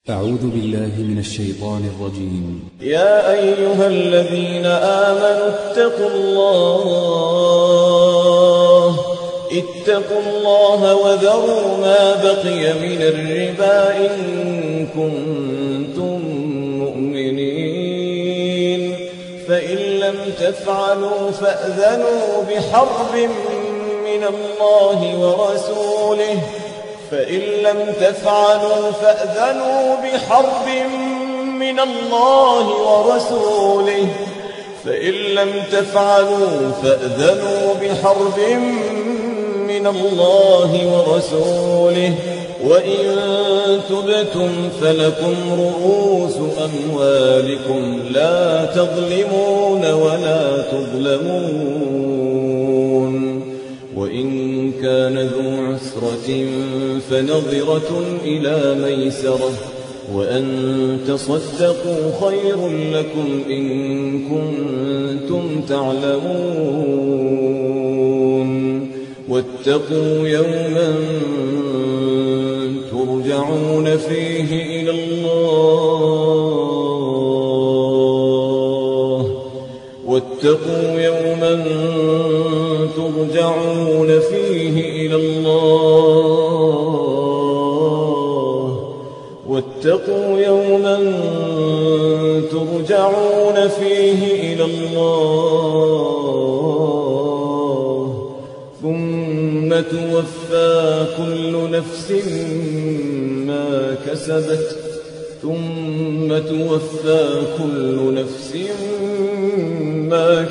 أعوذ بالله من الشيطان الرجيم. يا أيها الذين آمنوا اتقوا الله وذروا ما بقي من الربا إن كنتم مؤمنين، فإن لم تفعلوا فأذنوا بحرب من الله ورسوله فإن لم تفعلوا فأذنوا بحرب من الله ورسوله فإن لم تفعلوا فأذنوا بحرب من الله ورسوله وإن تبتم فلكم رؤوس أموالكم لا تظلمون ولا تظلمون، وإن كان ذو عسرة فنظرة إلى ميسرة، وأن تصدقوا خير لكم إن كنتم تعلمون. واتقوا يوما ترجعون فيه إلى الله واتقوا يوما ترجعون فيه إلى الله واتقوا يوما ترجعون فيه إلى الله ثم توفى كل نفس ما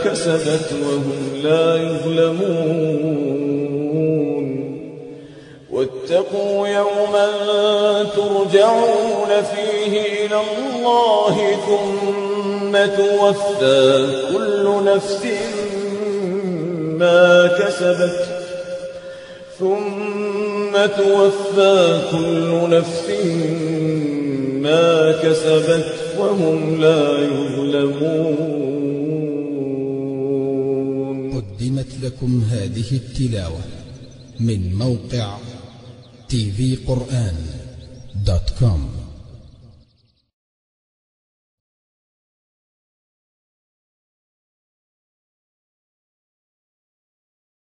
كسبت وهم لا يظلمون. واتقوا يوما ترجعون فيه إلى الله ثم توفى كل نفس ما كسبت وهم لا يظلمون. قدمت لكم هذه التلاوة من موقع tvquran.com.